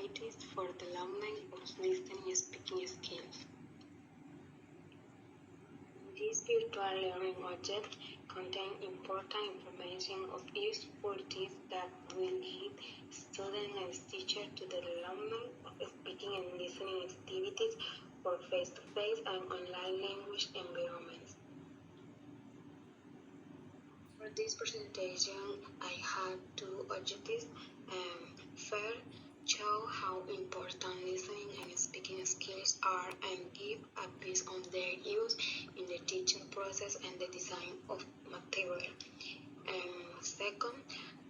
activities for development of listening and speaking skills. This virtual learning object contains important information of useful tips that will lead students and teachers to the development of speaking and listening activities for face-to-face and online language environments. For this presentation, I have two objectives. First, show how important listening and speaking skills are and give advice on their use in the teaching process and the design of material. And second,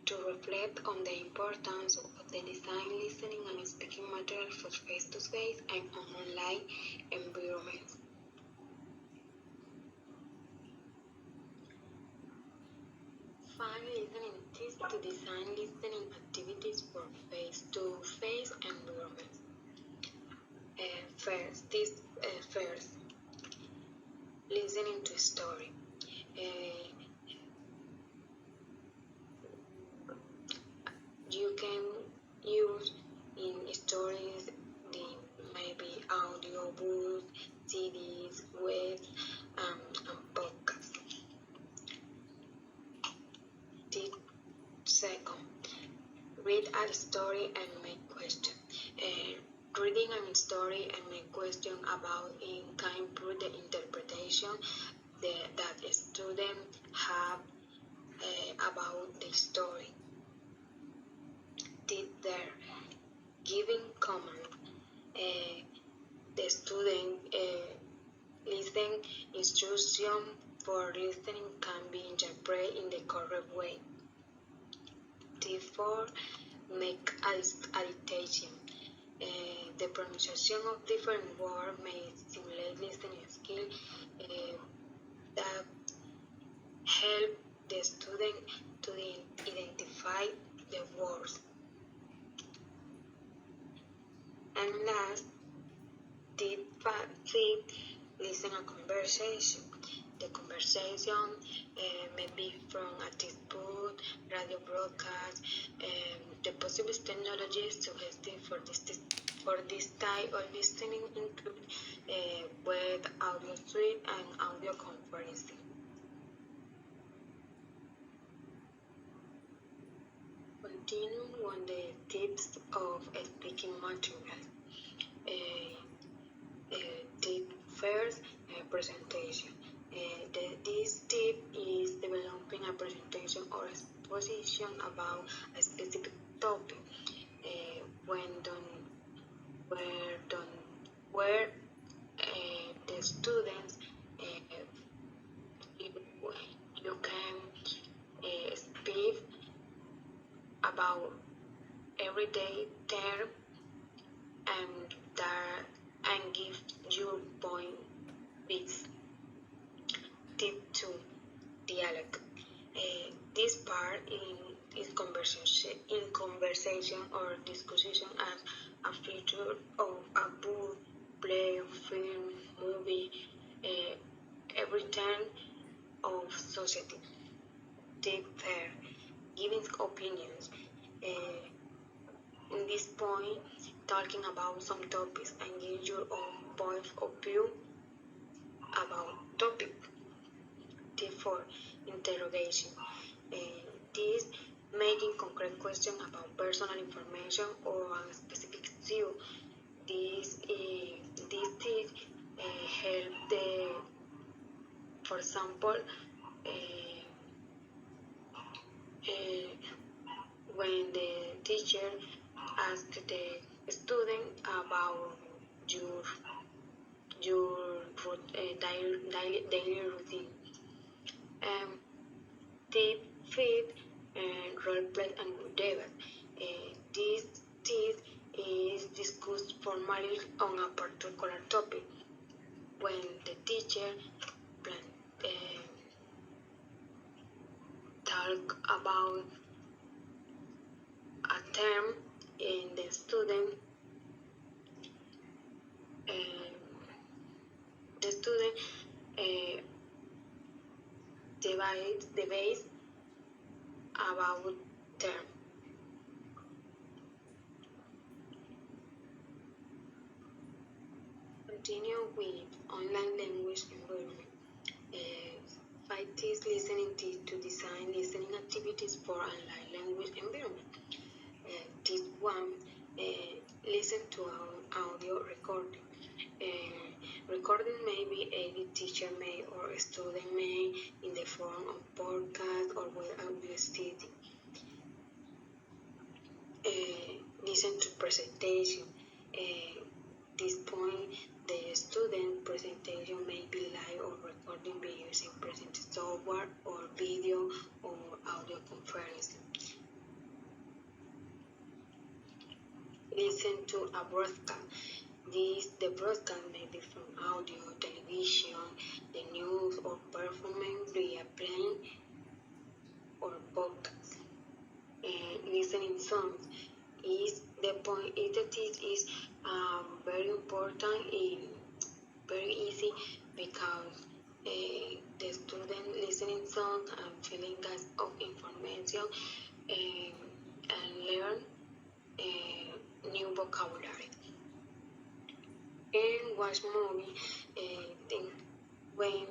to reflect on the importance of the design listening and speaking material for face-to-face and online environments. Find listening tips to design listening activities for face-to-face environments. First, listening to story. You can use in stories the maybe audio books, CDs, webs, and podcasts. Second, read a story and make questions. Reading a story and make questions about it can improve the interpretation that a student have about the story. There, giving comment. The student listen instruction for listening can be interpreted in the correct way. Therefore, make adaptation. The pronunciation of different words may stimulate listening skill that help the student to identify the words. And last, tip, listen a conversation. The conversation may be from a textbook, radio broadcast, the possible technologies suggested for this type of listening include web audio suite and audio conferencing. Continue on the tips of speaking material. Tip first, presentation. This tip is developing a presentation or exposition about a specific topic. Where the students you can speak about everyday term and give your point bits. Tip 2, dialogue. This part is conversation or discussion as a feature of a book, play, film, movie, every turn of society. Tip 3, giving opinions. In this point, talking about some topics and give your own point of view about topic. Tip 4, interrogation. This making concrete questions about personal information or a specific issue. This tip help for example, when the teacher asks the student about your daily routine. Tip 5, role play and debate. This tip is discussed formally on a particular topic. When the teacher talk about a term in the student debate about term. continue with online language environment. 5 tips listening to design listening activities for online language environment. Tip 1, listen to audio recording. Recording may be any teacher may or a student may in the form of podcast or with audio study. Listen to presentation. This point, the student presentation may be live or recording by using present software or video or audio conference. Listen to a broadcast. The broadcast may be from audio, television, the news, or performance via plane or podcast. Listening songs is the point. It is very important and very easy because the student listening songs and feeling lots of information and learn new vocabulary. And watch movie. When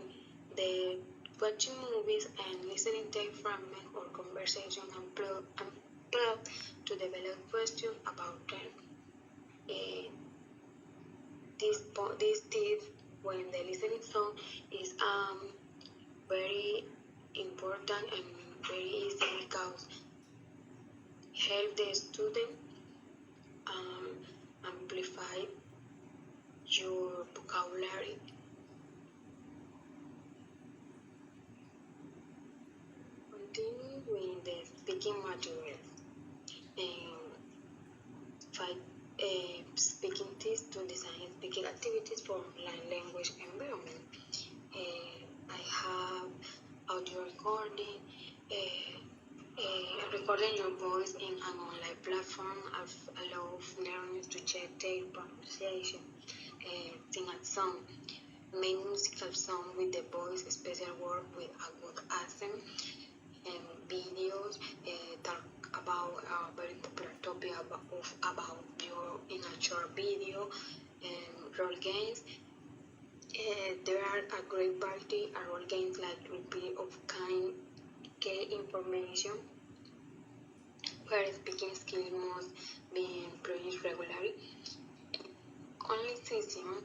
the watching movies and listening to fragments or conversation and plug to develop questions about them. This tip when the listening song is very important and very easy because help the student amplify your vocabulary. Continue with the speaking materials. Speaking tips to design speaking activities for online language environment. I have audio recording, recording your voice in an online platform allows learners to check their pronunciation, sing a song, make musical song with the voice, special word with a good accent, and videos talk about a very popular topic about your in a short video and role games. There are a great variety of role games like repeat of kind key information where speaking skill must be improved regularly. Only session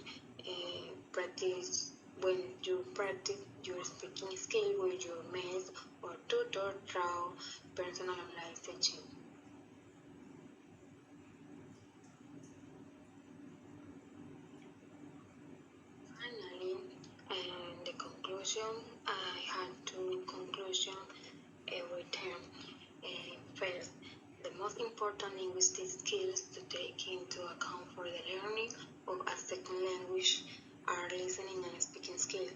practice when you practice your speaking skill with your mates or tutor through personalized session. Finally, the conclusion, I had two conclusions every term. First, the most important linguistic skills to take into account for the learning of a second language are listening and speaking skills.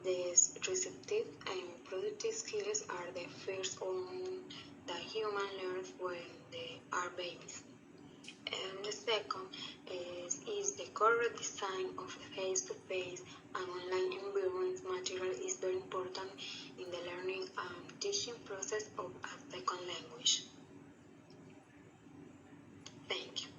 The receptive and productive skills are the first one that human learns when they are babies. And the second is the correct design of face-to-face and online environment material is very important in the learning and teaching process of a second language. Thank you.